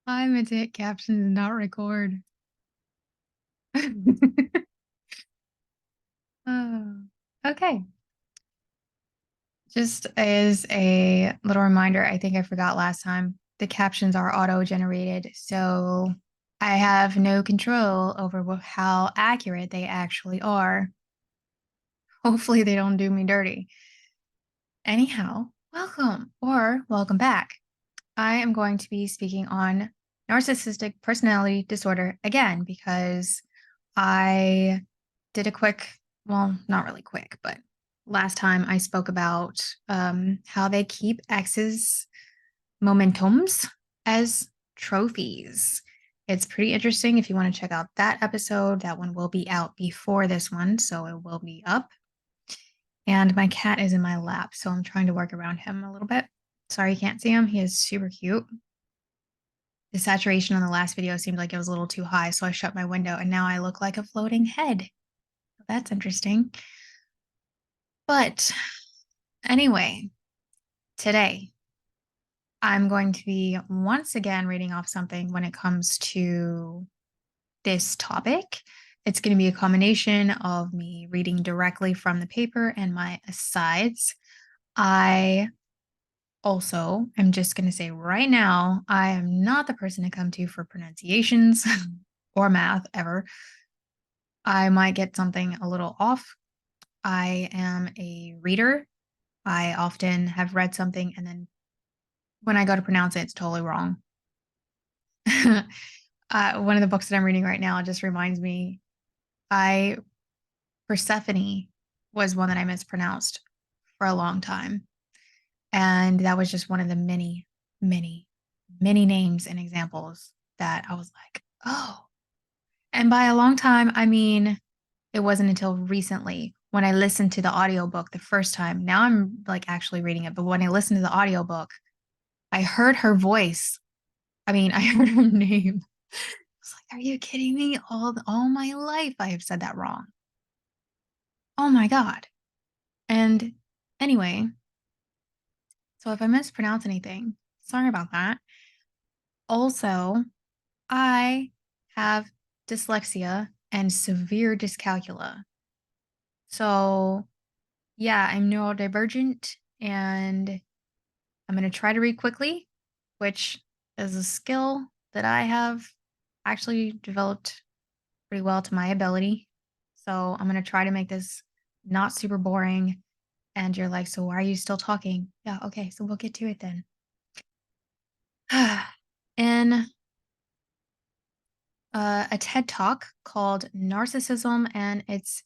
I meant to hit captions and not record. Oh, okay. Just as a little reminder, I think I forgot last time, the captions are auto-generated, so I have no control over how accurate they actually are. Hopefully, they don't do me dirty. Anyhow, welcome or welcome back. I am going to be speaking on narcissistic personality disorder again because I did a quick, well, not really quick, but last time I spoke about how they keep exes' momentums as trophies. It's pretty interesting if you want to check out that episode. That one will be out before this one, so it will be up. And my cat is in my lap, so I'm trying to work around him a little bit. Sorry you can't see him. He is super cute. The saturation on the last video seemed like it was a little too high, so I shut my window and now I look like a floating head. That's interesting. But anyway, today I'm going to be once again reading off something when it comes to this topic. It's going to be a combination of me reading directly from the paper and my asides. I also am just going to say right now, I am not the person to come to for pronunciations or math ever. I might get something a little off. I am a reader. I often have read something and then when I go to pronounce it, it's totally wrong. One of the books that I'm reading right now just reminds me, I Persephone was one that I mispronounced for a long time. And that was just one of the many, many, many names and examples that I was like, oh. And by a long time, I mean, it wasn't until recently when I listened to the audiobook the first time. Now I'm like actually reading it, but when I listened to the audiobook, I heard her voice. I mean, I heard her name. I was like, are you kidding me? All my life I have said that wrong. Oh my God. And anyway, so if I mispronounce anything, sorry about that. Also, I have dyslexia and severe dyscalculia. So, yeah, I'm neurodivergent and I'm going to try to read quickly, which is a skill that I have actually developed pretty well to my ability. So, I'm going to try to make this not super boring. And you're like, so why are you still talking? Yeah, okay, so we'll get to it then. In a TED talk called Narcissism and Its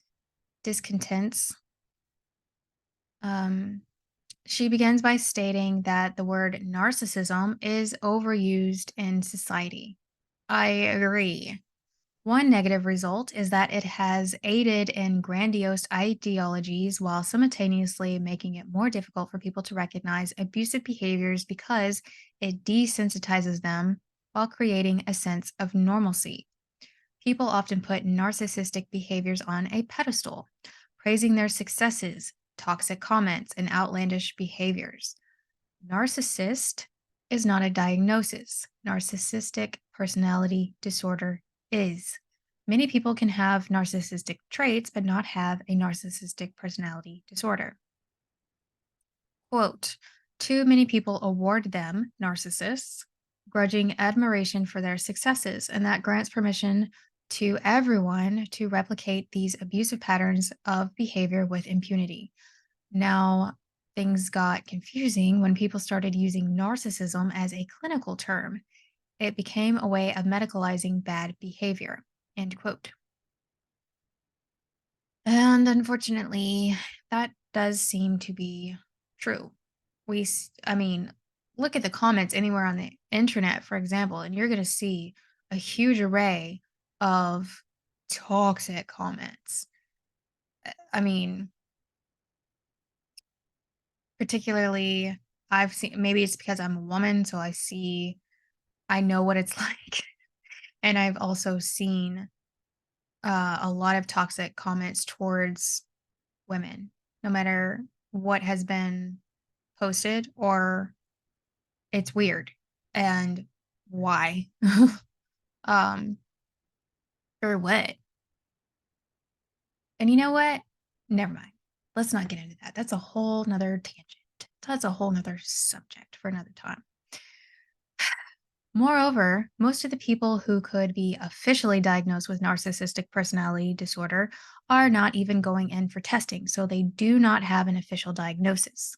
Discontents, um, she begins by stating that the word narcissism is overused in society. I agree. One negative result is that it has aided in grandiose ideologies while simultaneously making it more difficult for people to recognize abusive behaviors because it desensitizes them while creating a sense of normalcy. People often put narcissistic behaviors on a pedestal, praising their successes, toxic comments, and outlandish behaviors. Narcissist is not a diagnosis. Narcissistic personality disorder is. Many people can have narcissistic traits but not have a narcissistic personality disorder. Quote, too many people award them, narcissists, grudging admiration for their successes, and that grants permission to everyone to replicate these abusive patterns of behavior with impunity. Now, things got confusing when people started using narcissism as a clinical term. It became a way of medicalizing bad behavior. End quote. And unfortunately, that does seem to be true. I mean, look at the comments anywhere on the internet, for example, and you're going to see a huge array of toxic comments. I mean, particularly, I've seen, maybe it's because I'm a woman, so I know what it's like. And I've also seen a lot of toxic comments towards women, no matter what has been posted, or it's weird. And why? um, or what? And you know what? Never mind. Let's not get into that. That's a whole nother tangent. That's a whole nother subject for another time. Moreover, most of the people who could be officially diagnosed with narcissistic personality disorder are not even going in for testing, so they do not have an official diagnosis.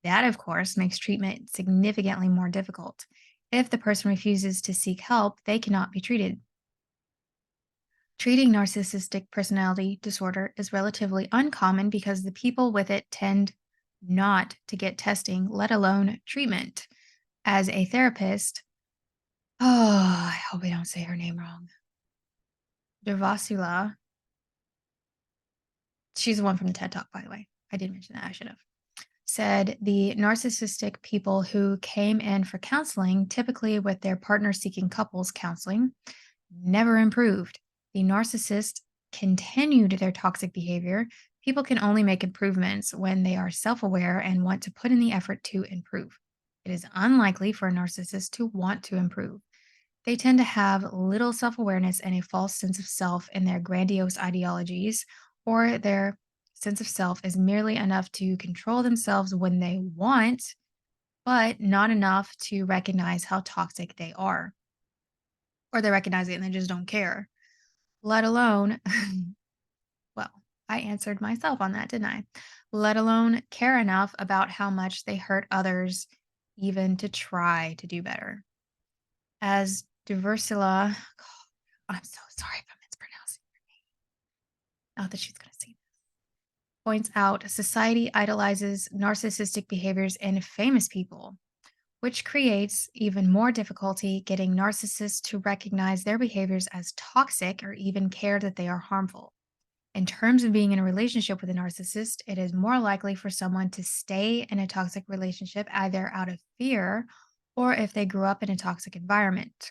That, of course, makes treatment significantly more difficult. If the person refuses to seek help, they cannot be treated. Treating narcissistic personality disorder is relatively uncommon because the people with it tend not to get testing, let alone treatment. As a therapist, oh, I hope I don't say her name wrong. Devasula, she's the one from the TED Talk, by the way. I did mention that. I should have. Said the narcissistic people who came in for counseling, typically with their partner seeking couples counseling, never improved. The narcissist continued their toxic behavior. People can only make improvements when they are self aware and want to put in the effort to improve. It is unlikely for a narcissist to want to improve. They tend to have little self awareness and a false sense of self in their grandiose ideologies, or their sense of self is merely enough to control themselves when they want, but not enough to recognize how toxic they are. Or they recognize it and they just don't care, let alone, well, I answered myself on that, didn't I? Let alone care enough about how much they hurt others, even to try to do better. As Duversula, I'm so sorry if I'm mispronouncing her name. Not that she's going to see this. Points out society idolizes narcissistic behaviors in famous people, which creates even more difficulty getting narcissists to recognize their behaviors as toxic or even care that they are harmful. In terms of being in a relationship with a narcissist, it is more likely for someone to stay in a toxic relationship either out of fear or if they grew up in a toxic environment.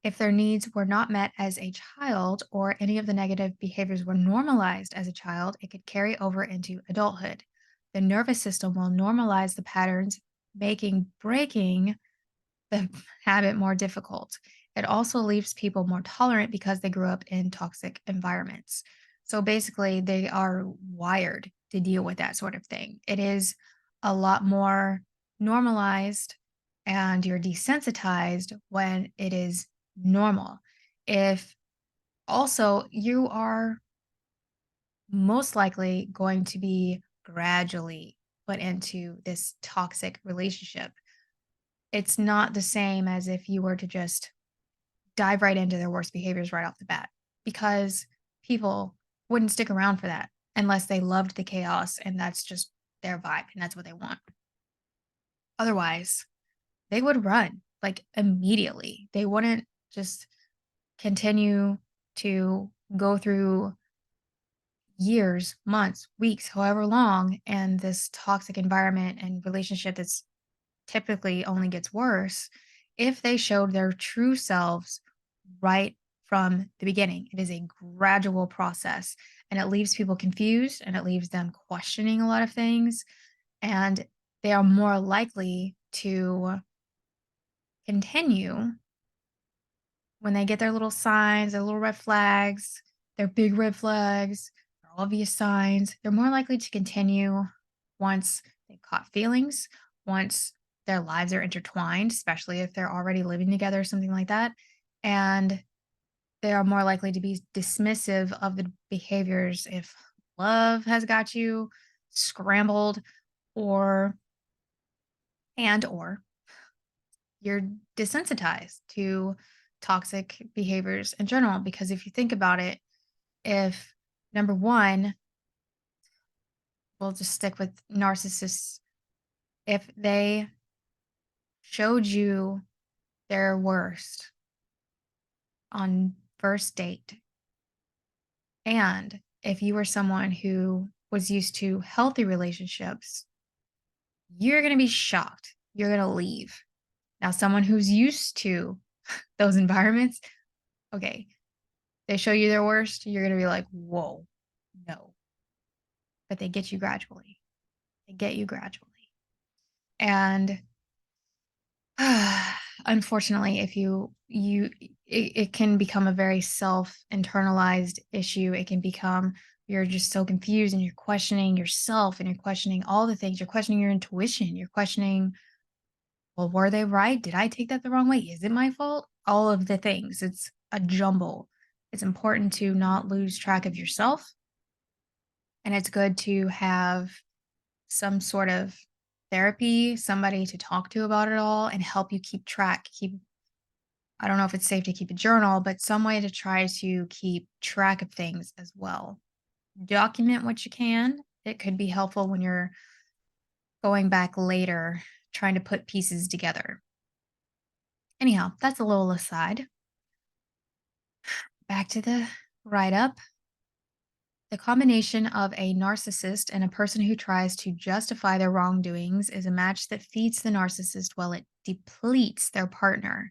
If their needs were not met as a child or any of the negative behaviors were normalized as a child, it could carry over into adulthood. The nervous system will normalize the patterns, making breaking the habit more difficult. It also leaves people more tolerant because they grew up in toxic environments. So basically, they are wired to deal with that sort of thing. It is a lot more normalized and you're desensitized when it is normal. If also you are most likely going to be gradually put into this toxic relationship, it's not the same as if you were to just dive right into their worst behaviors right off the bat because people wouldn't stick around for that unless they loved the chaos and that's just their vibe and that's what they want. Otherwise, they would run like immediately. They wouldn't just continue to go through years, months, weeks, however long, and this toxic environment and relationship that's typically only gets worse if they showed their true selves right from the beginning. It is a gradual process and it leaves people confused and it leaves them questioning a lot of things. And they are more likely to continue when they get their little signs, their little red flags, their big red flags, their obvious signs. They're more likely to continue once they've caught feelings, once their lives are intertwined, especially if they're already living together or something like that. And they are more likely to be dismissive of the behaviors if love has got you scrambled or or you're desensitized to toxic behaviors in general. Because if you think about it, if number one, we'll just stick with narcissists, if they showed you their worst on first date, and if you were someone who was used to healthy relationships, you're going to be shocked. You're going to leave. Now, someone who's used to those environments, okay, they show you their worst, you're going to be like, whoa, no. But they get you gradually. They get you gradually. And Unfortunately, if it can become a very self-internalized issue. It can become you're just so confused and you're questioning yourself and you're questioning all the things. You're questioning your intuition. You're questioning, well, were they right? Did I take that the wrong way? Is it my fault? All of the things. It's a jumble. It's important to not lose track of yourself. And it's good to have some sort of therapy, somebody to talk to about it all and help you keep track. I don't know if it's safe to keep a journal, but some way to try to keep track of things as well. Document what you can. It could be helpful when you're going back later, trying to put pieces together. Anyhow, that's a little aside. Back to the write up. The combination of a narcissist and a person who tries to justify their wrongdoings is a match that feeds the narcissist while it depletes their partner.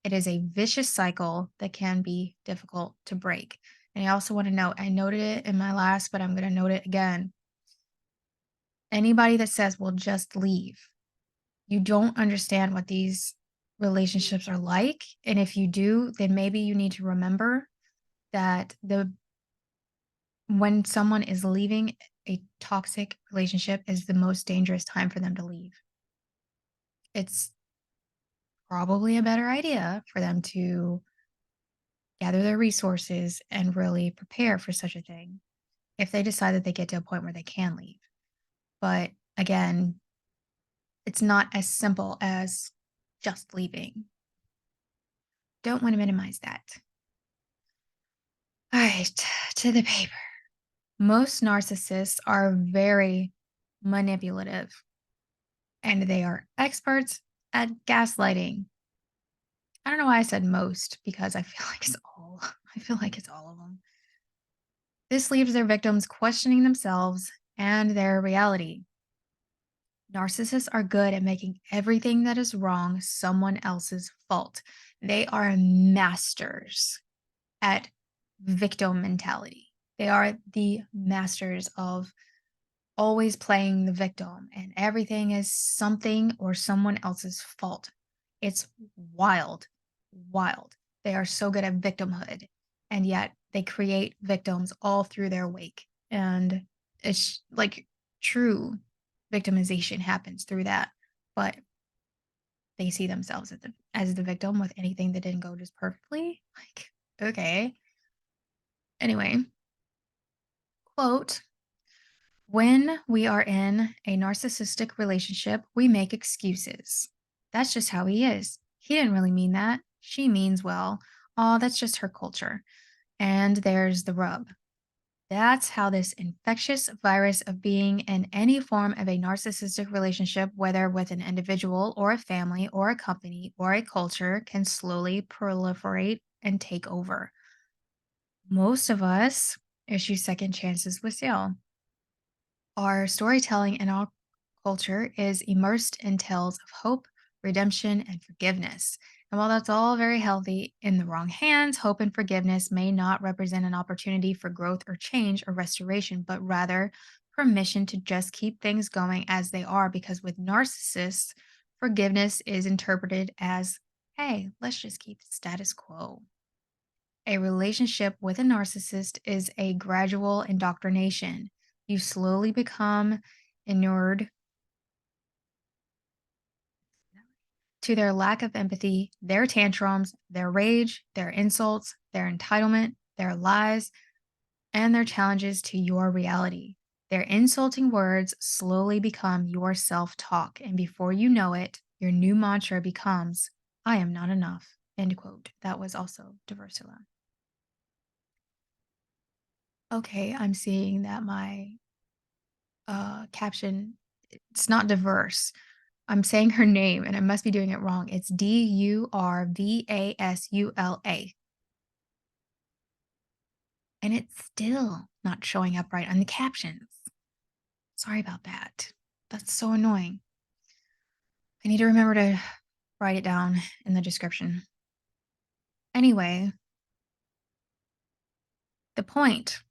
It is a vicious cycle that can be difficult to break. And I also want to note, I noted it in my last, but I'm going to note it again. Anybody that says, well, just leave, you don't understand what these relationships are like. And if you do, then maybe you need to remember that when someone is leaving a toxic relationship is the most dangerous time for them to leave. It's probably a better idea for them to gather their resources and really prepare for such a thing if they decide that they get to a point where they can leave. But again, it's not as simple as just leaving. Don't want to minimize that. All right, to the paper. Most narcissists are very manipulative and they are experts at gaslighting. I don't know why I said most because I feel like it's all I feel like it's all of them. This leaves their victims questioning themselves and their reality. Narcissists are good at making everything that is wrong someone else's fault. They are masters at victim mentality. They are the masters of always playing the victim, and everything is something or someone else's fault. It's wild, wild. They are so good at victimhood, and yet they create victims all through their wake. And it's like true victimization happens through that. But they see themselves as the victim with anything that didn't go just perfectly. Like, okay. Anyway, quote, when we are in a narcissistic relationship, we make excuses. That's just how he is. He didn't really mean that. She means well. Oh, that's just her culture. And there's the rub. That's how this infectious virus of being in any form of a narcissistic relationship, whether with an individual or a family or a company or a culture, can slowly proliferate and take over. Most of us issue second chances with Sale. Our storytelling in our culture is immersed in tales of hope, redemption, and forgiveness. And while that's all very healthy, in the wrong hands, hope and forgiveness may not represent an opportunity for growth or change or restoration, but rather permission to just keep things going as they are. Because with narcissists, forgiveness is interpreted as, hey, let's just keep the status quo. A relationship with a narcissist is a gradual indoctrination. You slowly become inured to their lack of empathy, their tantrums, their rage, their insults, their entitlement, their lies, and their challenges to your reality. Their insulting words slowly become your self talk. And before you know it, your new mantra becomes, I am not enough. End quote. That was also Diversila. Okay, I'm seeing that my caption, it's not diverse. I'm saying her name and I must be doing it wrong. It's Durvasula. And it's still not showing up right on the captions. Sorry about that. That's so annoying. I need to remember to write it down in the description. Anyway, the point.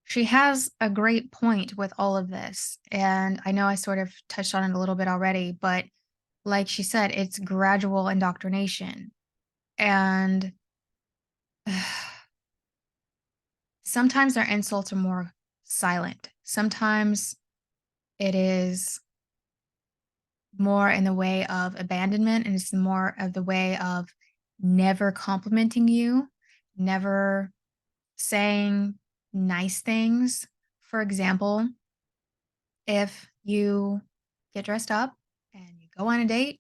She has a great point with all of this. And I know I sort of touched on it a little bit already, but like she said, it's gradual indoctrination. And sometimes their insults are more silent. Sometimes it is more in the way of abandonment, and it's more of the way of never complimenting you, never saying nice things. For example, if you get dressed up and you go on a date,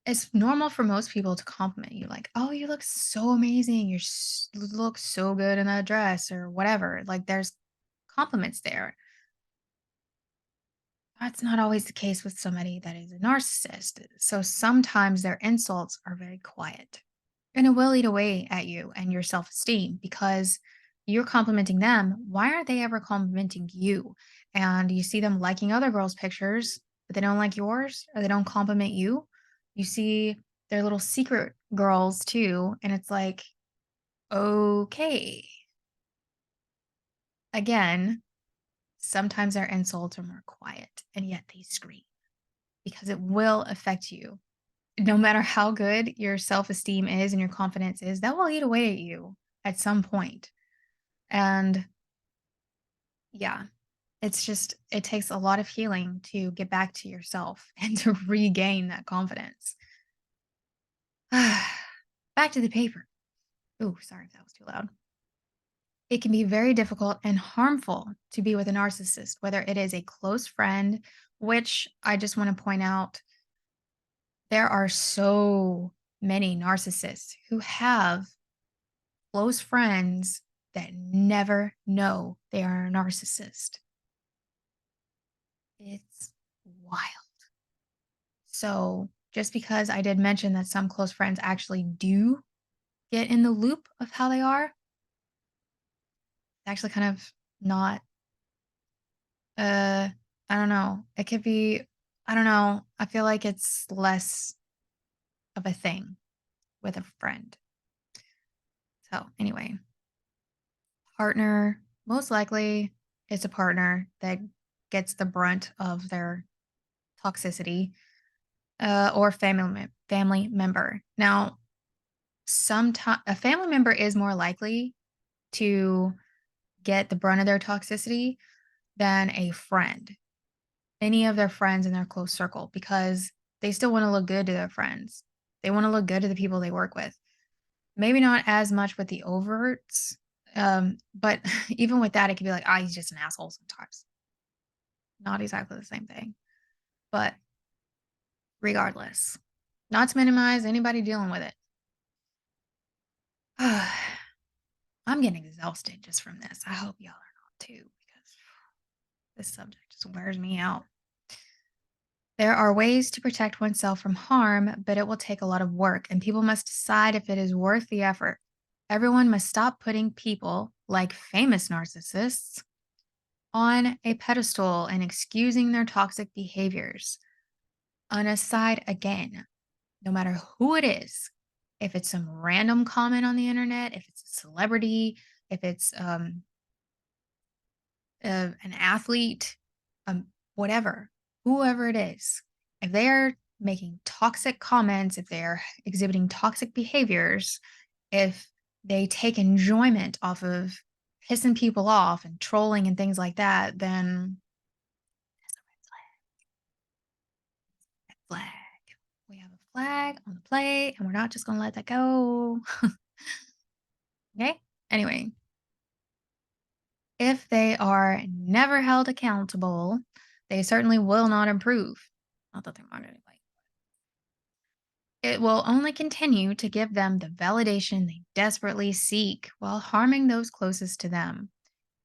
it's normal for most people to compliment you, like, "Oh, you look so amazing. Look so good in that dress," or whatever. Like, there's compliments there. That's not always the case with somebody that is a narcissist. So sometimes their insults are very quiet, and it will eat away at you and your self esteem because you're complimenting them. Why aren't they ever complimenting you? And you see them liking other girls' pictures, but they don't like yours, or they don't compliment you. You see their little secret girls too. And it's like, okay. Again, sometimes their insults are more quiet and yet they scream because it will affect you. No matter how good your self-esteem is and your confidence is, that will eat away at you at some point. And yeah, it takes a lot of healing to get back to yourself and to regain that confidence. Back to the paper. Oh, sorry if that was too loud. It can be very difficult and harmful to be with a narcissist, whether it is a close friend, which I just want to point out there are so many narcissists who have close friends that never know they are a narcissist. It's wild. So, just because I did mention that some close friends actually do get in the loop of how they are, it's actually kind of not, uh, I don't know. It could be, I don't know. I feel like it's less of a thing with a friend. So, anyway, partner, most likely it's a partner that gets the brunt of their toxicity, or family member. Now, sometimes a family member is more likely to get the brunt of their toxicity than a friend, any of their friends in their close circle, because they still want to look good to their friends. They want to look good to the people they work with. Maybe not as much with the overts, but even with that, it could be like, ah, he's just an asshole sometimes. Not exactly the same thing, but regardless, not to minimize anybody dealing with it. I'm getting exhausted just from this. I hope y'all are not too, because this subject just wears me out. There are ways to protect oneself from harm, but it will take a lot of work, and people must decide if it is worth the effort. Everyone must stop putting people, like famous narcissists, on a pedestal and excusing their toxic behaviors. On a side again, no matter who it is, if it's some random comment on the internet, if it's a celebrity, if it's an athlete, whatever, whoever it is, if they are making toxic comments, if they are exhibiting toxic behaviors, if they take enjoyment off of pissing people off and trolling and things like that, then that's a red flag. We have a flag on the plate and we're not just going to let that go. Okay. Anyway, if they are never held accountable, they certainly will not improve. Not that they might anyway. It will only continue to give them the validation they desperately seek while harming those closest to them.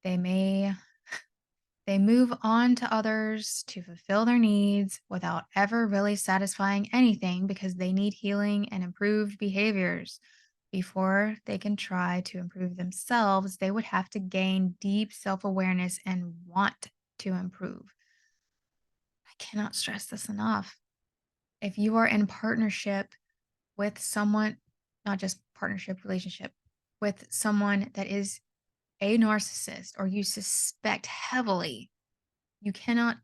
They may they move on to others to fulfill their needs without ever really satisfying anything because they need healing and improved behaviors. Before they can try to improve themselves, they would have to gain deep self awareness and want to improve. I cannot stress this enough. If you are in partnership with someone, not just partnership, relationship, with someone that is a narcissist or you suspect heavily, you cannot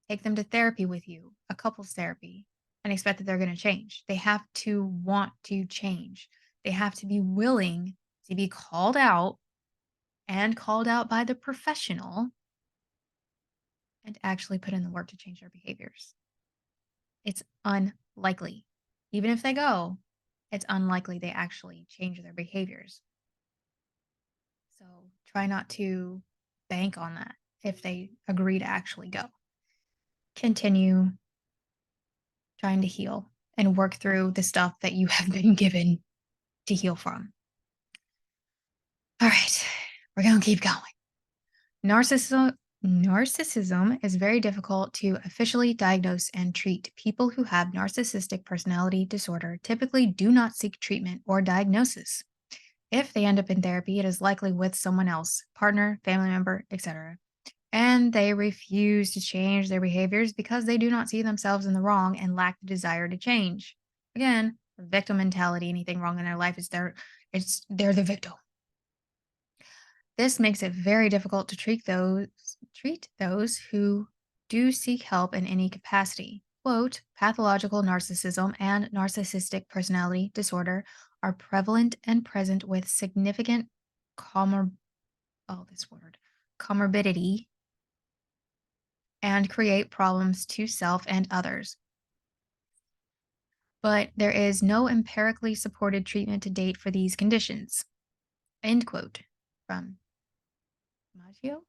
take them to therapy with you, a couples therapy. and expect that they're going to change. They have to want to change. They have to be willing to be called out and called out by the professional and actually put in the work to change their behaviors. It's unlikely. Even if they go, it's unlikely they actually change their behaviors. So try not to bank on that if they agree to actually go. Continue trying to heal and work through the stuff that you have been given to heal from. All right, we're going to keep going. Narcissism is very difficult to officially diagnose and treat. People who have narcissistic personality disorder typically do not seek treatment or diagnosis. If they end up in therapy, it is likely with someone else, partner, family member, etc. And they refuse to change their behaviors because they do not see themselves in the wrong and lack the desire to change. Again, victim mentality, anything wrong in their life is they're the victim. This makes it very difficult to treat those who do seek help in any capacity. Quote, pathological narcissism and narcissistic personality disorder are prevalent and present with significant comor- comorbidity and create problems to self and others. But there is no empirically supported treatment to date for these conditions. End quote. From Maggio.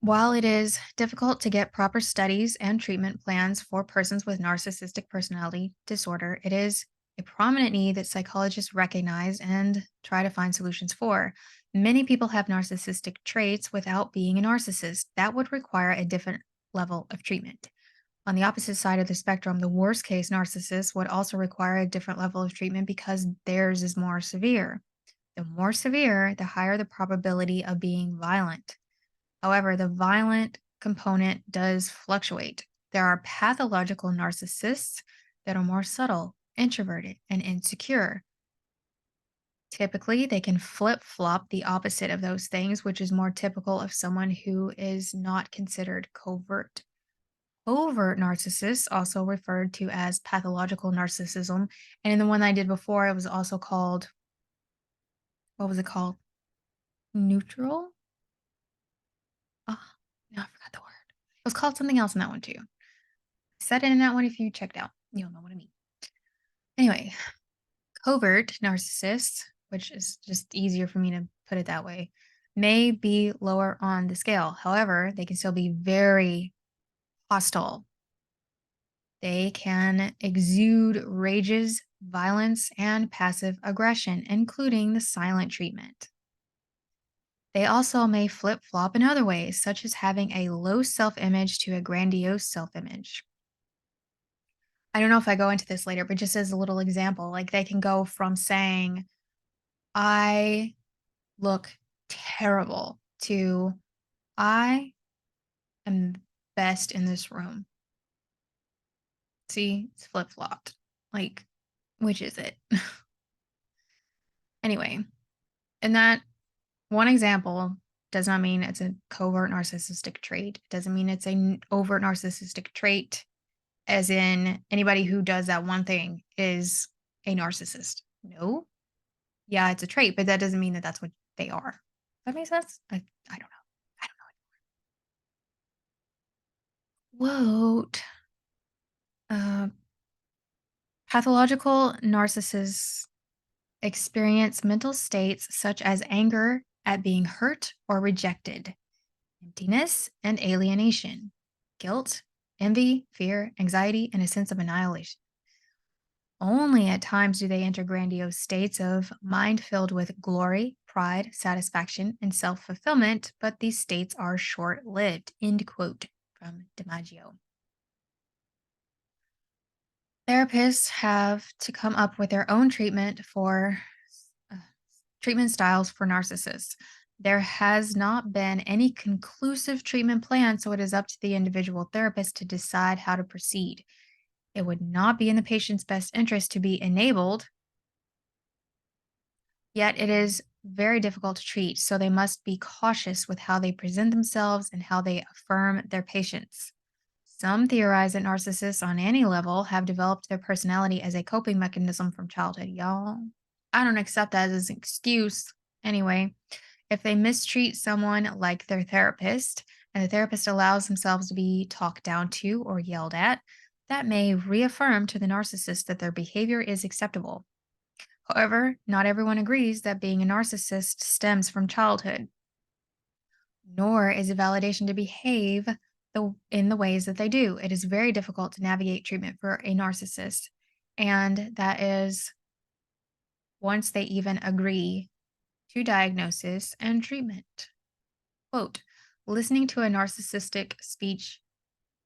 While it is difficult to get proper studies and treatment plans for persons with narcissistic personality disorder, it is a prominent need that psychologists recognize and try to find solutions for. Many people have narcissistic traits without being a narcissist. That would require a different level of treatment. On the opposite side of the spectrum, the worst case narcissist would also require a different level of treatment because theirs is more severe. The more severe, the higher the probability of being violent. However, the violent component does fluctuate. There are pathological narcissists that are more subtle, introverted, and insecure. Typically, they can flip flop the opposite of those things, which is more typical of someone who is not considered covert. Overt narcissists, also referred to as pathological narcissism, and in the one I did before, it was also called, what was it called? Neutral? Oh, no, I forgot the word. It was called something else in that one too. Said it in that one. If you checked out, you'll know what I mean. Anyway, covert narcissists, which is just easier for me to put it that way, may be lower on the scale. However, they can still be very hostile. They can exude rages, violence, and passive aggression, including the silent treatment. They also may flip flop in other ways, such as having a low self image to a grandiose self image. I don't know if I go into this later, but just as a little example, like they can go from saying, I look terrible to I am best in this room. See, it's flip flopped. Like, which is it? Anyway, and that one example does not mean it's a covert narcissistic trait. It doesn't mean it's an overt narcissistic trait, as in anybody who does that one thing is a narcissist. No. Yeah, it's a trait, but that doesn't mean that that's what they are. That makes sense? I don't know. I don't know. Quote, uh, pathological narcissists experience mental states such as anger at being hurt or rejected, emptiness and alienation, guilt, envy, fear, anxiety, and a sense of annihilation. Only at times do they enter grandiose states of mind filled with glory, pride, satisfaction, and self fulfillment, but these states are short lived. End quote from DiMaggio. Therapists have to come up with their own uh, treatment styles for narcissists. There has not been any conclusive treatment plan, so it is up to the individual therapist to decide how to proceed. It would not be in the patient's best interest to be enabled, yet it is very difficult to treat, so they must be cautious with how they present themselves and how they affirm their patients. Some theorize that narcissists on any level have developed their personality as a coping mechanism from childhood. Y'all, I don't accept that as an excuse. Anyway, if they mistreat someone like their therapist, and the therapist allows themselves to be talked down to or yelled at, that may reaffirm to the narcissist that their behavior is acceptable. However, not everyone agrees that being a narcissist stems from childhood, nor is it validation to behave in the ways that they do. It is very difficult to navigate treatment for a narcissist. And that is once they even agree to diagnosis and treatment. Quote, listening to a narcissistic speech.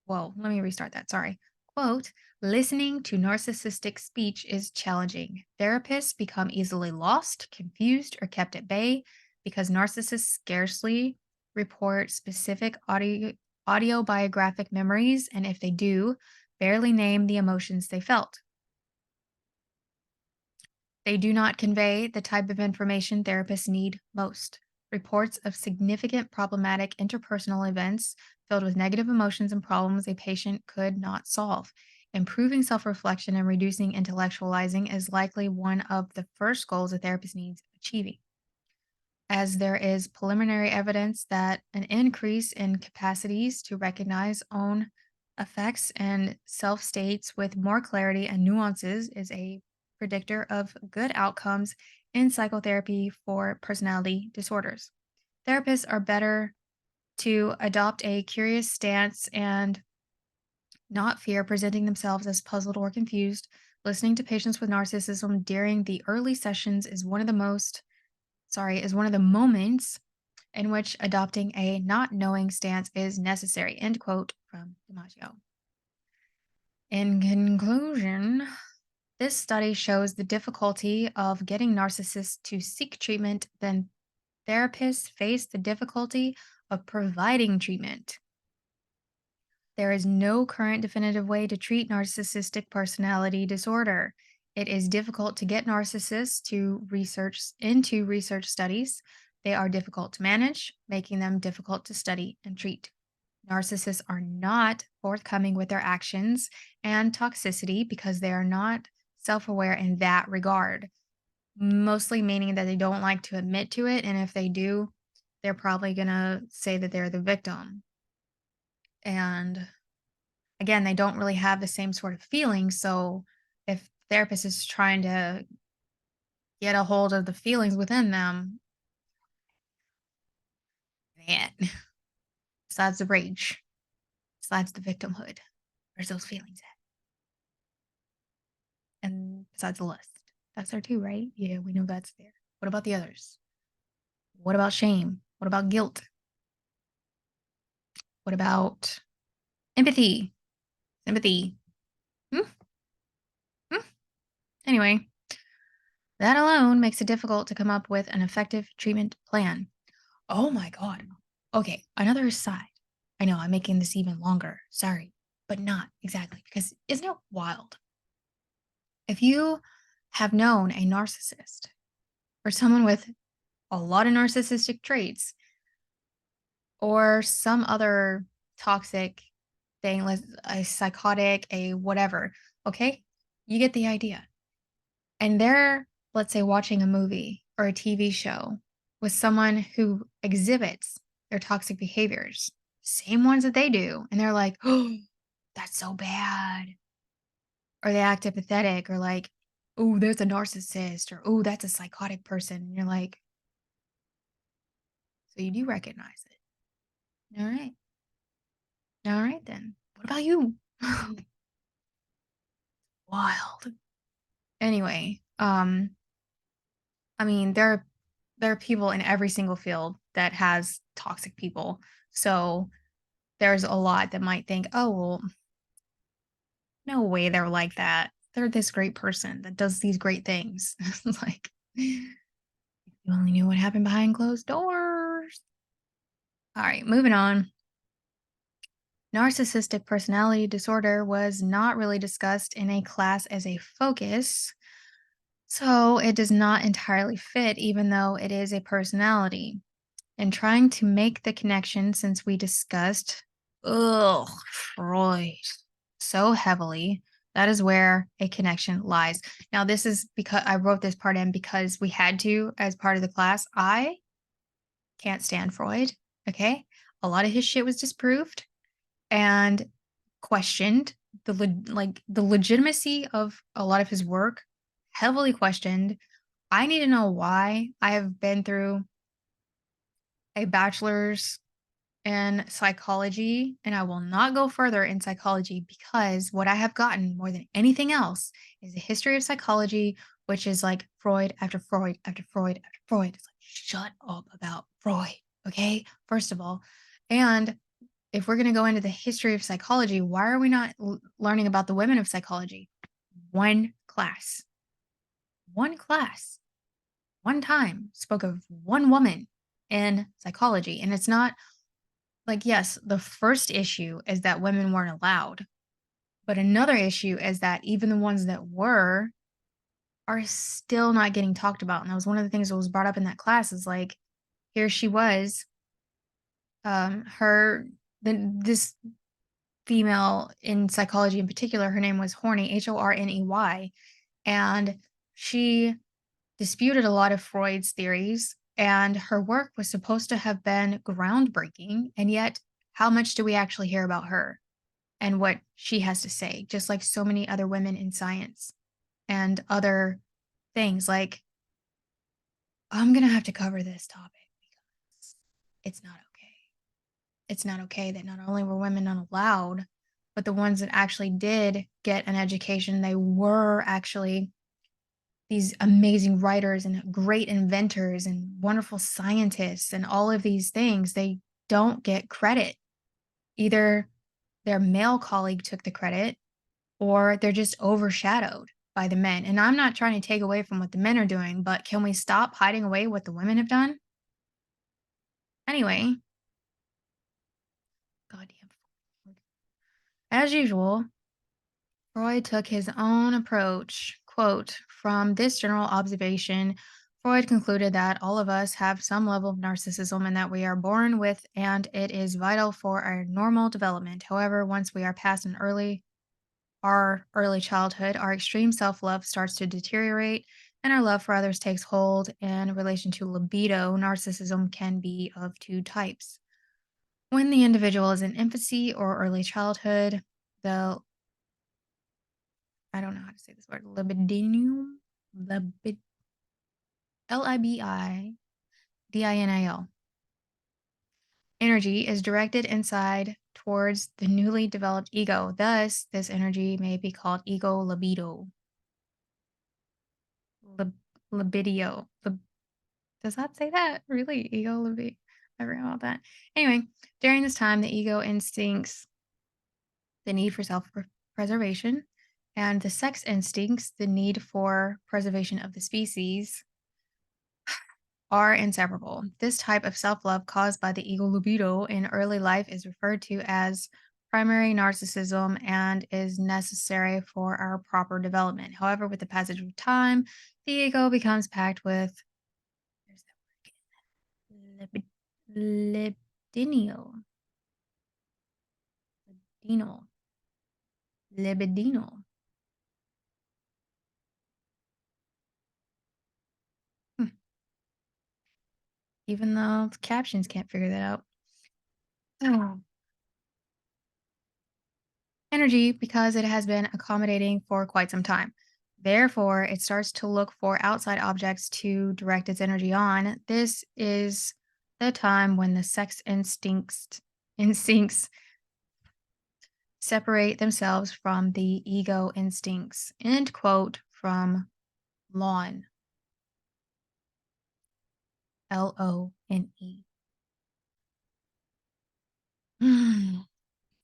Whoa, let me restart that. Sorry. Quote, listening to narcissistic speech is challenging. Therapists become easily lost, confused, or kept at bay because narcissists scarcely report specific autobiographic memories, and if they do, barely name the emotions they felt. They do not convey the type of information therapists need most. Reports of significant problematic interpersonal events filled with negative emotions and problems a patient could not solve. Improving self reflection and reducing intellectualizing is likely one of the first goals a therapist needs achieving, as there is preliminary evidence that an increase in capacities to recognize own effects and self states with more clarity and nuances is a predictor of good outcomes in psychotherapy for personality disorders. Therapists are better to adopt a curious stance and not fear presenting themselves as puzzled or confused. Listening to patients with narcissism during the early sessions is one of the moments in which adopting a not knowing stance is necessary. End quote from DiMaggio. In conclusion, this study shows the difficulty of getting narcissists to seek treatment, then therapists face the difficulty of providing treatment. There is no current definitive way to treat narcissistic personality disorder. It is difficult to get narcissists to research studies. They are difficult to manage, making them difficult to study and treat. Narcissists are not forthcoming with their actions and toxicity because they are not self-aware in that regard, mostly meaning that they don't like to admit to it, and if they do, they're probably going to say that they're the victim. And again, they don't really have the same sort of feelings. So if therapist is trying to get a hold of the feelings within them, man, besides the rage, besides the victimhood, where's those feelings at? And besides the lust, that's there too, right? Yeah, we know that's there. What about the others? What about shame? What about guilt? What about empathy? Sympathy? Hmm? Hmm? Anyway, that alone makes it difficult to come up with an effective treatment plan. Oh my God. Okay, another aside. I know I'm making this even longer. Sorry, but not exactly, because isn't it wild? If you have known a narcissist or someone with a lot of narcissistic traits or some other toxic thing, like a psychotic, a whatever, okay? You get the idea. And they're, let's say, watching a movie or a TV show with someone who exhibits their toxic behaviors, same ones that they do. And they're like, oh, that's so bad. Or they act apathetic or like, oh, there's a narcissist or oh, that's a psychotic person. And you're like, so you do recognize it. All right. All right, then. What about you? Wild. Anyway, I mean, there are people in every single field that has toxic people. So there's a lot that might think, oh, well, no way they're like that. They're this great person that does these great things. Like, you only knew what happened behind closed doors. All right, moving on. Narcissistic personality disorder was not really discussed in a class as a focus, so it does not entirely fit, even though it is a personality. And trying to make the connection, since we discussed Ugh, Freud. So heavily. That is where a connection lies. Now, this is because I wrote this part in because we had to as part of the class. I can't stand Freud. Okay. A lot of his shit was disproved and questioned. The legitimacy of a lot of his work heavily questioned. I need to know why. I have been through a bachelor's in psychology, and I will not go further in psychology because what I have gotten more than anything else is a history of psychology, which is like Freud after Freud after Freud after Freud. It's like, shut up about Freud, okay? First of all. And if we're going to go into the history of psychology, why are we not learning about the women of psychology? One class, one class, one time spoke of one woman in psychology. And it's not like, yes, the first issue is that women weren't allowed, but another issue is that even the ones that were are still not getting talked about. And that was one of the things that was brought up in that class is like, here she was, her, this female in psychology in particular, her name was Horney, Horney, and she disputed a lot of Freud's theories, and her work was supposed to have been groundbreaking. And yet, how much do we actually hear about her and what she has to say? Just like so many other women in science and other things. Like, I'm going to have to cover this topic because it's not okay. It's not okay that not only were women not allowed, but the ones that actually did get an education, they were actually these amazing writers and great inventors and wonderful scientists and all of these things. They don't get credit. Either their male colleague took the credit or they're just overshadowed by the men. And I'm not trying to take away from what the men are doing, but can we stop hiding away what the women have done? Anyway, goddamn. As usual, Freud took his own approach. Quote, from this general observation, Freud concluded that all of us have some level of narcissism and that we are born with, and it is vital for our normal development. However, once we are past our early childhood, our extreme self love starts to deteriorate and our love for others takes hold. In relation to libido, narcissism can be of two types. When the individual is in infancy or early childhood, the I don't know how to say this word, libidinum, libid, Libidinal energy is directed inside towards the newly developed ego. Thus, this energy may be called ego libido. Lib- libidio. Does that say that? Really? Ego libido? I forgot about that. Anyway, during this time, the ego instincts the need for self preservation, and the sex instincts, the need for preservation of the species, are inseparable. This type of self love caused by the ego libido in early life is referred to as primary narcissism and is necessary for our proper development. However, with the passage of time, the ego becomes packed with there's that word again, libidinal, libidinal, libidinal. Hmm. Even though the captions can't figure that out. Oh. Energy because it has been accommodating for quite some time. Therefore, it starts to look for outside objects to direct its energy on. This is the time when the sex instincts separate themselves from the ego instincts. End quote from Lone. Lone.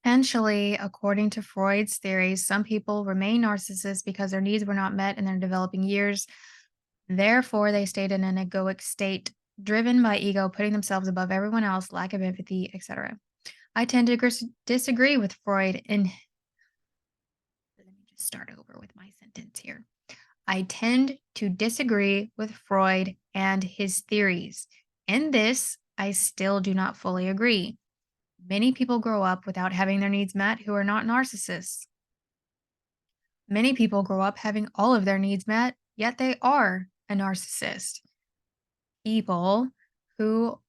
Potentially, according to Freud's theories, some people remain narcissists because their needs were not met in their developing years. Therefore, they stayed in an egoic state, driven by ego, putting themselves above everyone else, lack of empathy, etc. I tend to disagree with Freud in. Let me just start over with my sentence here. I tend to disagree with Freud and his theories. In this, I still do not fully agree. Many people grow up without having their needs met who are not narcissists. Many people grow up having all of their needs met, yet they are a narcissist. People who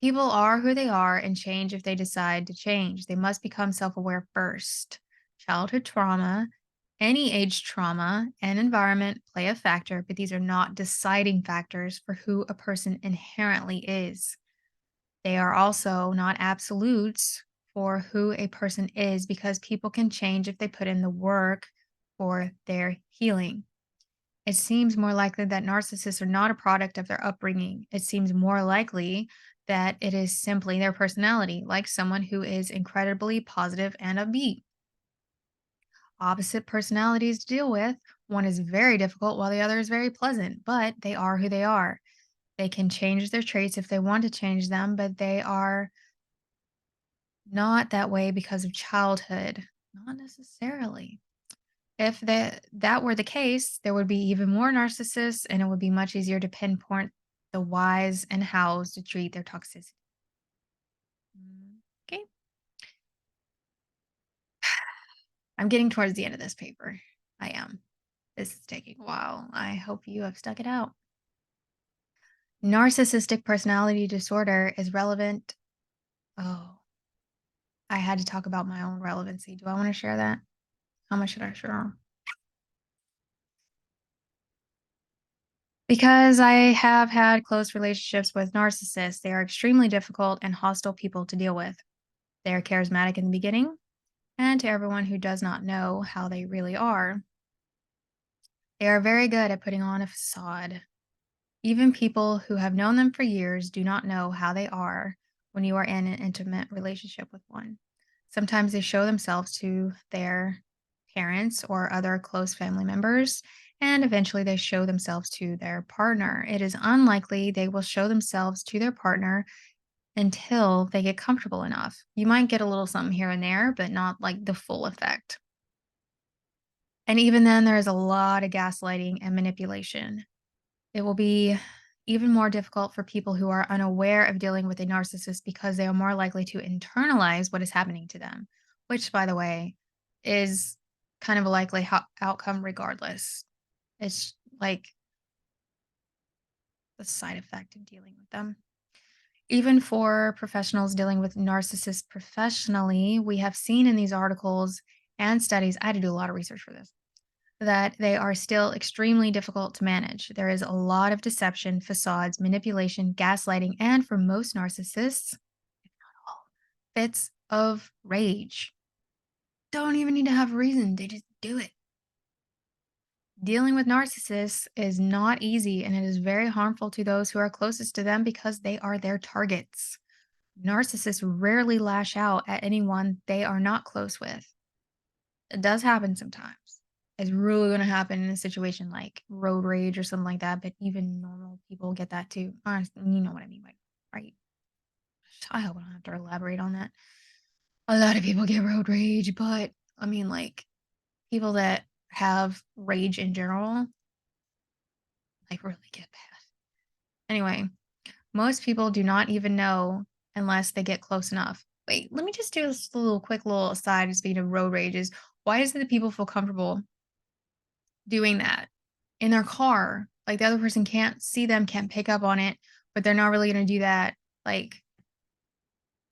People are who they are and change if they decide to change. They must become self-aware first. Childhood trauma, any age trauma, and environment play a factor, but these are not deciding factors for who a person inherently is. They are also not absolutes for who a person is because people can change if they put in the work for their healing. It seems more likely that narcissists are not a product of their upbringing. It seems more likely that it is simply their personality, like someone who is incredibly positive and upbeat. Opposite personalities to deal with. One is very difficult while the other is very pleasant, but they are who they are. They can change their traits if they want to change them, but they are not that way because of childhood. Not necessarily. If that were the case, there would be even more narcissists, and it would be much easier to pinpoint the whys and hows to treat their toxicity. Okay. I'm getting towards the end of this paper. I am. This is taking a while. I hope you have stuck it out. Narcissistic personality disorder is relevant. Oh, I had to talk about my own relevancy. Do I want to share that? How much should I share? Because I have had close relationships with narcissists, they are extremely difficult and hostile people to deal with. They are charismatic in the beginning, and to everyone who does not know how they really are, they are very good at putting on a facade. Even people who have known them for years do not know how they are when you are in an intimate relationship with one. Sometimes they show themselves to their parents or other close family members, and eventually they show themselves to their partner. It is unlikely they will show themselves to their partner until they get comfortable enough. You might get a little something here and there, but not like the full effect. And even then, there is a lot of gaslighting and manipulation. It will be even more difficult for people who are unaware of dealing with a narcissist because they are more likely to internalize what is happening to them, which, by the way, is kind of a likely outcome regardless. It's like the side effect of dealing with them. Even for professionals dealing with narcissists professionally, we have seen in these articles and studies, I had to do a lot of research for this, that they are still extremely difficult to manage. There is a lot of deception, facades, manipulation, gaslighting, and for most narcissists, fits of rage. Don't even need to have a reason, they just do it. Dealing with narcissists is not easy and it is very harmful to those who are closest to them because they are their targets. Narcissists rarely lash out at anyone they are not close with. It does happen sometimes. It's really gonna happen in a situation like road rage or something like that, but even normal people get that too. Honestly, you know what I mean by right. I hope I don't have to elaborate on that. A lot of people get road rage, but I mean, like, people that have rage in general, like, really get bad. Anyway, most people do not even know unless they get close enough. Wait, let me just do this little quick little aside speaking of road rages. Why is it that people feel comfortable doing that in their car? Like the other person can't see them, can't pick up on it, but they're not really gonna do that like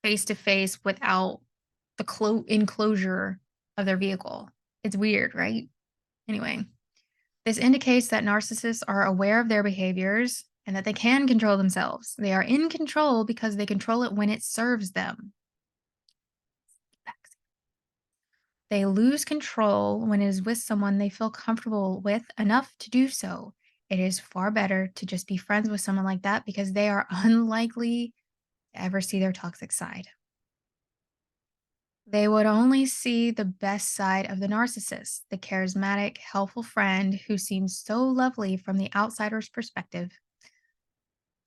face to face without the enclosure of their vehicle. It's weird, right? Anyway, this indicates that narcissists are aware of their behaviors and that they can control themselves. They are in control because they control it when it serves them. They lose control when it is with someone they feel comfortable with enough to do so. It is far better to just be friends with someone like that because they are unlikely to ever see their toxic side. They would only see the best side of the narcissist, the charismatic, helpful friend who seems so lovely from the outsider's perspective.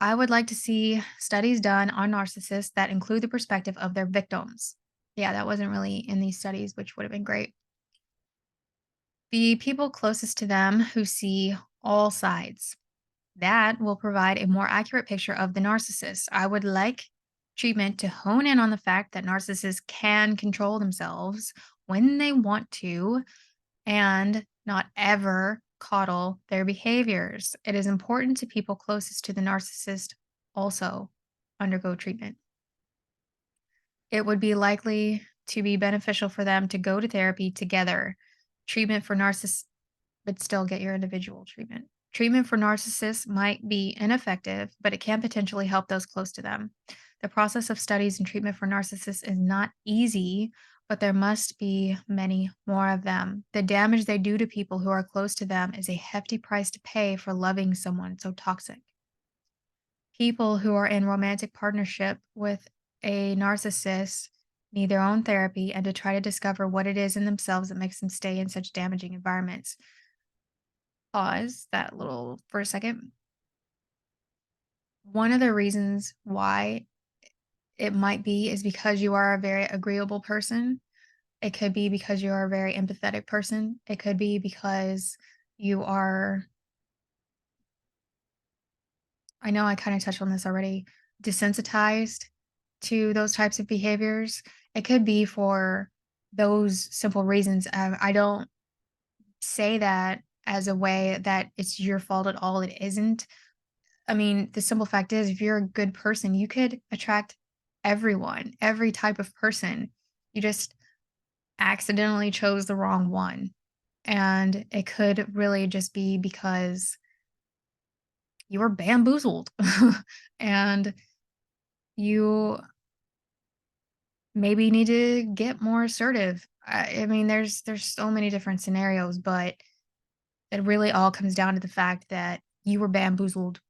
I would like to see studies done on narcissists that include the perspective of their victims. Yeah, that wasn't really in these studies, which would have been great. The people closest to them who see all sides. That will provide a more accurate picture of the narcissist. I would like treatment to hone in on the fact that narcissists can control themselves when they want to and not ever coddle their behaviors. It is important to people closest to the narcissist also undergo treatment. It would be likely to be beneficial for them to go to therapy together. Treatment for narcissists, but still get your individual treatment. Treatment for narcissists might be ineffective, but it can potentially help those close to them. The process of studies and treatment for narcissists is not easy, but there must be many more of them. The damage they do to people who are close to them is a hefty price to pay for loving someone so toxic. People who are in romantic partnership with a narcissist need their own therapy and to try to discover what it is in themselves that makes them stay in such damaging environments. Pause that little for a second. One of the reasons why it might be is because you are a very agreeable person. It could be because you are a very empathetic person. It could be because you are, I know I kind of touched on this already, desensitized to those types of behaviors. It could be for those simple reasons. I don't say that as a way that it's your fault at all. It isn't. I mean, the simple fact is, if you're a good person, you could attract everyone, every type of person. You just accidentally chose the wrong one. And it could really just be because you were bamboozled and you maybe need to get more assertive. I mean, there's so many different scenarios, but it really all comes down to the fact that you were bamboozled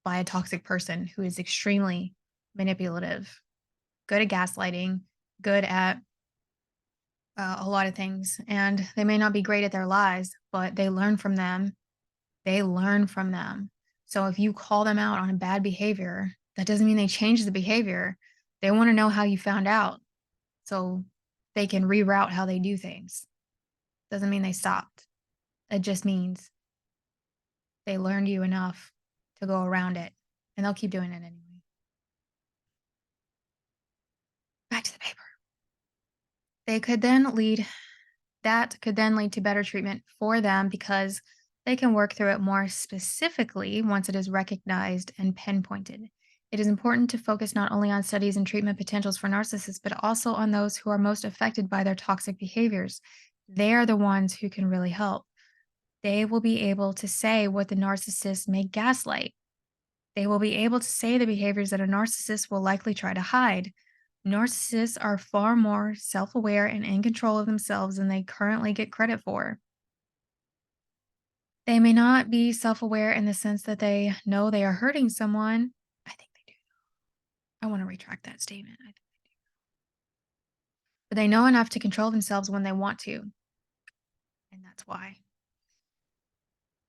by a toxic person who is extremely manipulative, good at gaslighting, good at a lot of things. And they may not be great at their lies, but they learn from them. They learn from them. So if you call them out on a bad behavior, that doesn't mean they change the behavior. They want to know how you found out so they can reroute how they do things. Doesn't mean they stopped. It just means they learned you enough to go around it, and they'll keep doing it anyway. Back to the paper. They could then lead That could then lead to better treatment for them because they can work through it more specifically once it is recognized and pinpointed. It is important to focus not only on studies and treatment potentials for narcissists, but also on those who are most affected by their toxic behaviors. They are the ones who can really help. They will be able to say what the narcissist may gaslight. They will be able to say the behaviors that a narcissist will likely try to hide. Narcissists are far more self aware and in control of themselves than they currently get credit for. They may not be self aware in the sense that they know they are hurting someone. I think they do. I want to retract that statement. I think they do. But they know enough to control themselves when they want to. And that's why.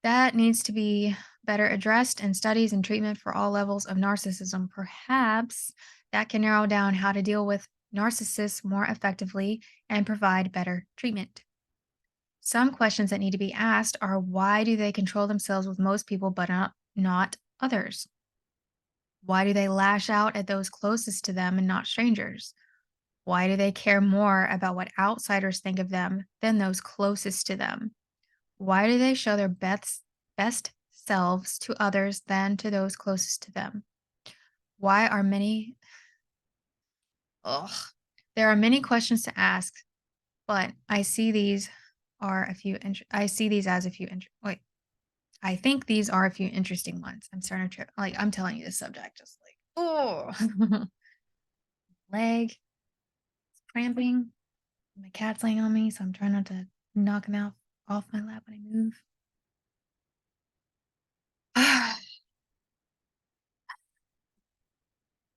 That needs to be better addressed in studies and treatment for all levels of narcissism. Perhaps that can narrow down how to deal with narcissists more effectively and provide better treatment. Some questions that need to be asked are, why do they control themselves with most people but not others? Why do they lash out at those closest to them and not strangers? Why do they care more about what outsiders think of them than those closest to them? Why do they show their best selves to others than to those closest to them? Why are many ugh, There are many questions to ask, but I see these as a few wait. I think these are a few interesting ones. I'm starting to trip. Like, I'm telling you, this subject just like, oh, leg it's cramping. My cat's laying on me, so I'm trying not to knock him out off my lap when I move.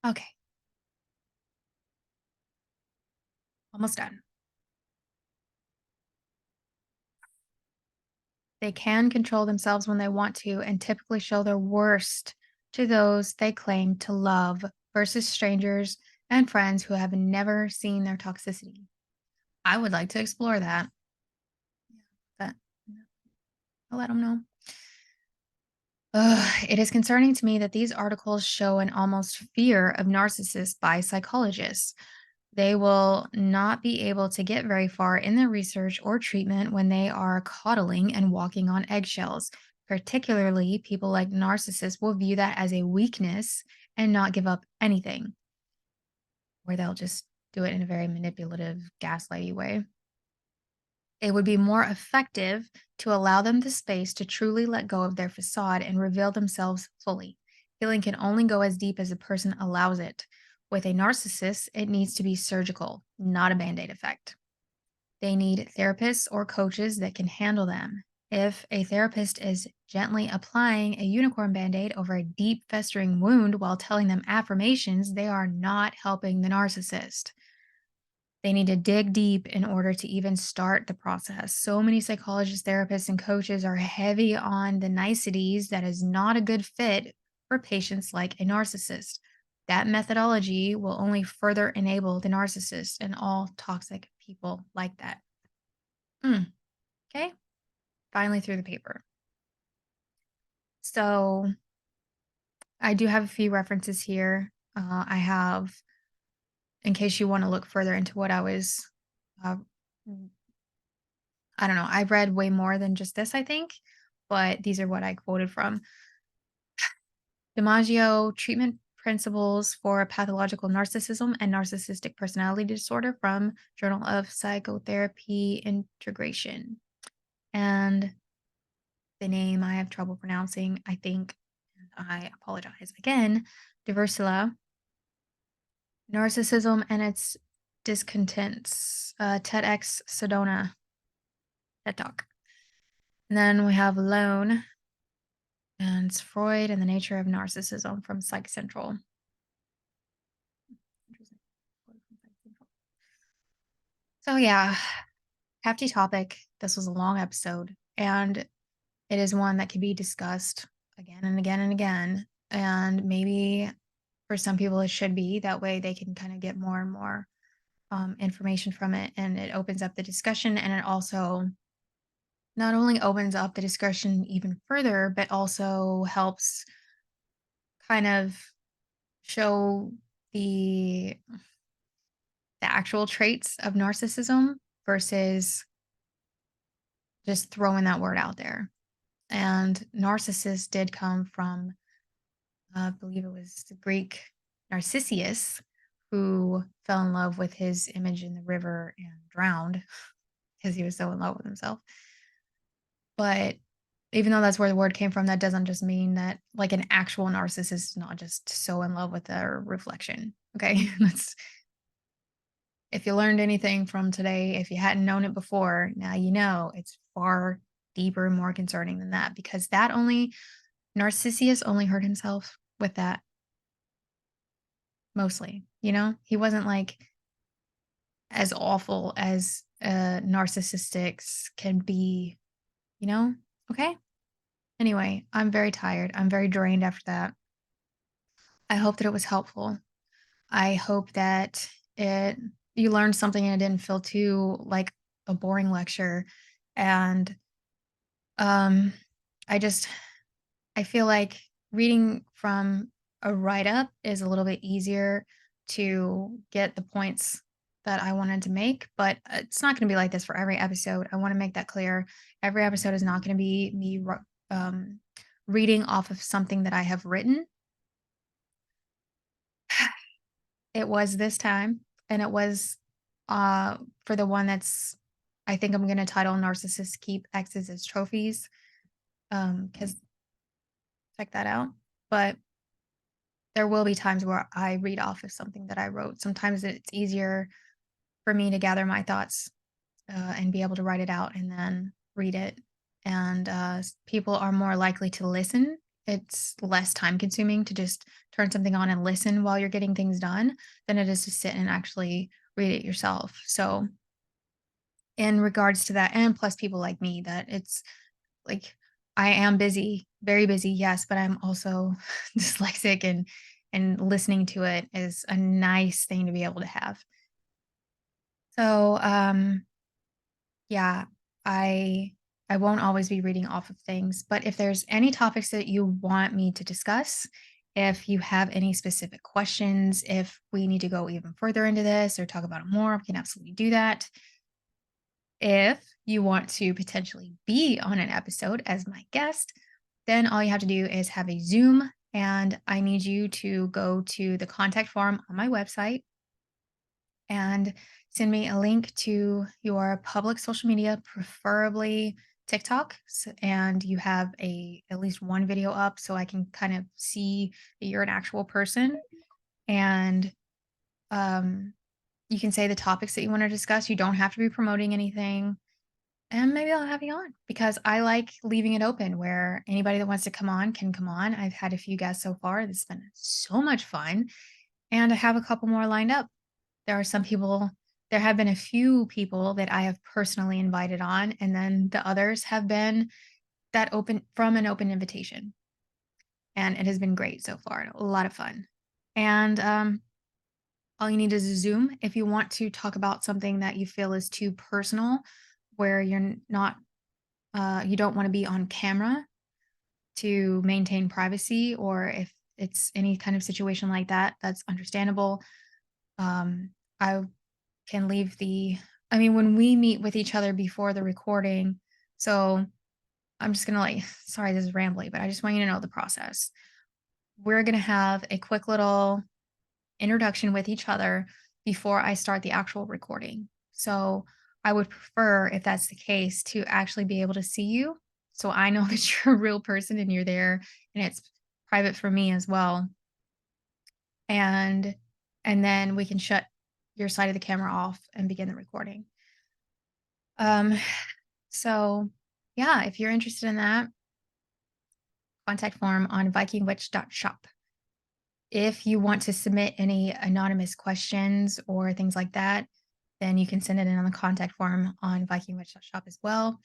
Okay, almost done. They can control themselves when they want to and typically show their worst to those they claim to love versus strangers and friends who have never seen their toxicity. I would like to explore that. Yeah, but I'll let them know. Ugh, it is concerning to me that these articles show an almost fear of narcissists by psychologists. They will not be able to get very far in their research or treatment when they are coddling and walking on eggshells. Particularly, people like narcissists will view that as a weakness and not give up anything, or they'll just do it in a very manipulative, gaslighty way. It would be more effective to allow them the space to truly let go of their facade and reveal themselves fully. Healing can only go as deep as a person allows it. With a narcissist, it needs to be surgical, not a band aid effect. They need therapists or coaches that can handle them. If a therapist is gently applying a unicorn band aid over a deep, festering wound while telling them affirmations, they are not helping the narcissist. They need to dig deep in order to even start the process. So many psychologists, therapists, and coaches are heavy on the niceties that is not a good fit for patients like a narcissist. That methodology will only further enable the narcissist and all toxic people like that. Mm, okay, finally through the paper. So I do have a few references here. I have, in case you want to look further into what I was uh, I don't know. I've read way more than just this, I think, but these are what I quoted from. DiMaggio Treatment Principles for Pathological Narcissism and Narcissistic Personality Disorder from Journal of Psychotherapy Integration. And the name I have trouble pronouncing, I think, and I apologize again, Diversila, Narcissism and Its Discontents, TEDx Sedona, TED Talk. And then we have Lone, and it's Freud and the Nature of Narcissism from Psych Central. So yeah, hefty topic. This was a long episode, and it is one that can be discussed again and again and again. And maybe for some people it should be that way they can kind of get more and more information from it, and it opens up the discussion, and it also not only opens up the discussion even further, but also helps kind of show the actual traits of narcissism versus just throwing that word out there. And narcissist did come from, I believe it was the Greek Narcissus, who fell in love with his image in the river and drowned because he was so in love with himself. But even though that's where the word came from, that doesn't just mean that like an actual narcissist is not just so in love with their reflection. Okay. That's if you learned anything from today, if you hadn't known it before, now you know it's far deeper and more concerning than that because that only Narcissus only hurt himself with that mostly, you know? He wasn't like as awful as narcissistics can be, you know? Okay? Anyway, I'm very tired. I'm very drained after that. I hope that it was helpful. I hope that it you learned something and it didn't feel too like a boring lecture. And um I just I feel like reading from a write-up is a little bit easier to get the points that I wanted to make, but it's not going to be like this for every episode. I want to make that clear. Every episode is not going to be me reading off of something that I have written. It was this time, and it was for the one that's I think I'm gonna title Narcissists Keep Exes as Trophies. Because check that out. But there will be times where I read off of something that I wrote. Sometimes it's easier for me to gather my thoughts and be able to write it out and then read it. And people are more likely to listen. It's less time consuming to just turn something on and listen while you're getting things done than it is to sit and actually read it yourself. So, in regards to that, and plus people like me, that it's like I am busy, very busy, yes, but I'm also dyslexic and listening to it is a nice thing to be able to have. So, yeah, I I won't always be reading off of things, but if there's any topics that you want me to discuss, if you have any specific questions, if we need to go even further into this or talk about it more, we can absolutely do that. If you want to potentially be on an episode as my guest, then all you have to do is have a Zoom, and I need you to go to the contact form on my website and send me a link to your public social media, preferably TikTok, and you have a at least one video up so I can kind of see that you're an actual person. And um, you can say the topics that you want to discuss. You don't have to be promoting anything. And maybe I'll have you on because I like leaving it open where anybody that wants to come on can come on. I've had a few guests so far. This has been so much fun. And I have a couple more lined up. There are some people, there have been a few people that I have personally invited on, and then the others have been that open from an open invitation. And it has been great so far. A lot of fun. And all you need is a Zoom. If you want to talk about something that you feel is too personal, where you're not, you don't want to be on camera to maintain privacy, or if it's any kind of situation like that, that's understandable. I can leave I mean, when we meet with each other before the recording, so I'm just gonna like, sorry, this is rambly, but I just want you to know the process. We're gonna have a quick little introduction with each other before I start the actual recording. So I would prefer, if that's the case, to actually be able to see you. So I know that you're a real person and you're there and it's private for me as well. And then we can shut your side of the camera off and begin the recording. Um, so yeah, if you're interested in that, contact form on vikingwitch.shop. If you want to submit any anonymous questions or things like that, then you can send it in on the contact form on vikingwitch.shop as well.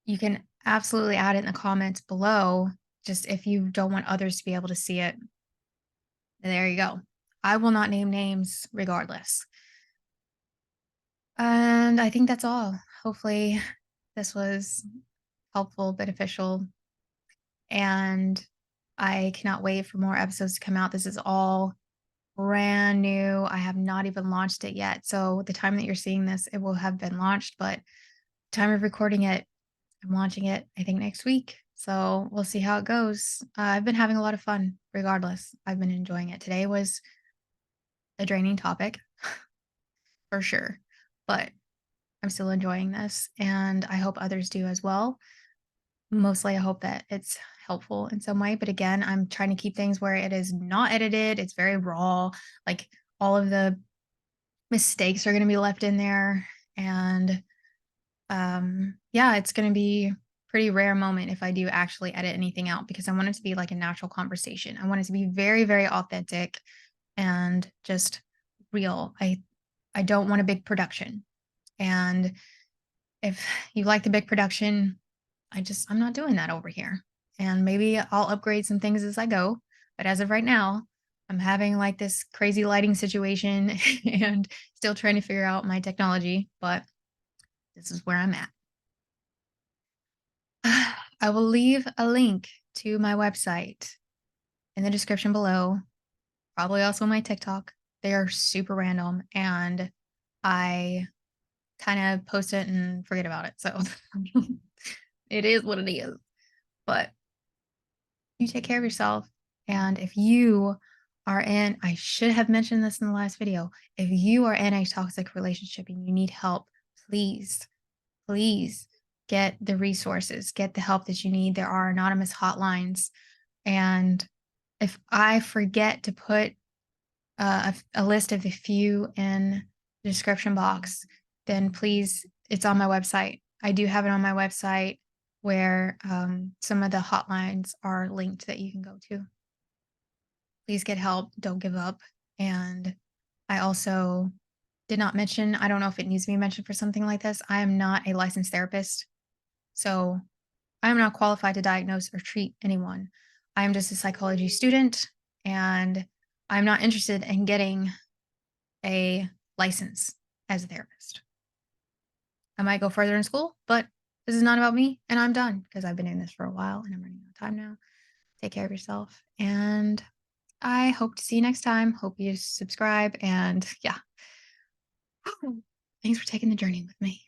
You can absolutely add it in the comments below, just if you don't want others to be able to see it. There you go. I will not name names regardless. And I think that's all. Hopefully, this was helpful, beneficial, and I cannot wait for more episodes to come out. This is all brand new. I have not even launched it yet. So the time that you're seeing this, it will have been launched, but time of recording it, I'm launching it, I think, next week. So we'll see how it goes. I've been having a lot of fun regardless. I've been enjoying it. Today was a draining topic for sure, but I'm still enjoying this and I hope others do as well. Mostly, I hope that it's helpful in some way, but again, I'm trying to keep things where it is not edited, it's very raw, like, all of the mistakes are gonna be left in there, and, yeah, it's gonna be pretty rare moment if I do actually edit anything out because I want it to be like a natural conversation. I want it to be very, very authentic and just real. I don't want a big production, and if you like the big production, I'm not doing that over here. And maybe I'll upgrade some things as I go. But as of right now, I'm having like this crazy lighting situation and still trying to figure out my technology, but this is where I'm at. I will leave a link to my website in the description below, probably also my TikTok. They are super random and I kind of post it and forget about it. So it is what it is. But you take care of yourself. And if you are in, I should have mentioned this in the last video. If you are in a toxic relationship and you need help, please, please get the resources, get the help that you need. There are anonymous hotlines. And if I forget to put a list of a few in the description box, then please, it's on my website. I do have it on my website where some of the hotlines are linked that you can go to. Please get help. Don't give up. And I also did not mention, I don't know if it needs to be mentioned for something like this. I am not a licensed therapist. So I am not qualified to diagnose or treat anyone. I am just a psychology student and I'm not interested in getting a license as a therapist. I might go further in school, but This is not about me, and I'm done because I've been doing this for a while and I'm running out of time now. Take care of yourself. And I hope to see you next time. Hope you subscribe. And yeah, thanks for taking the journey with me.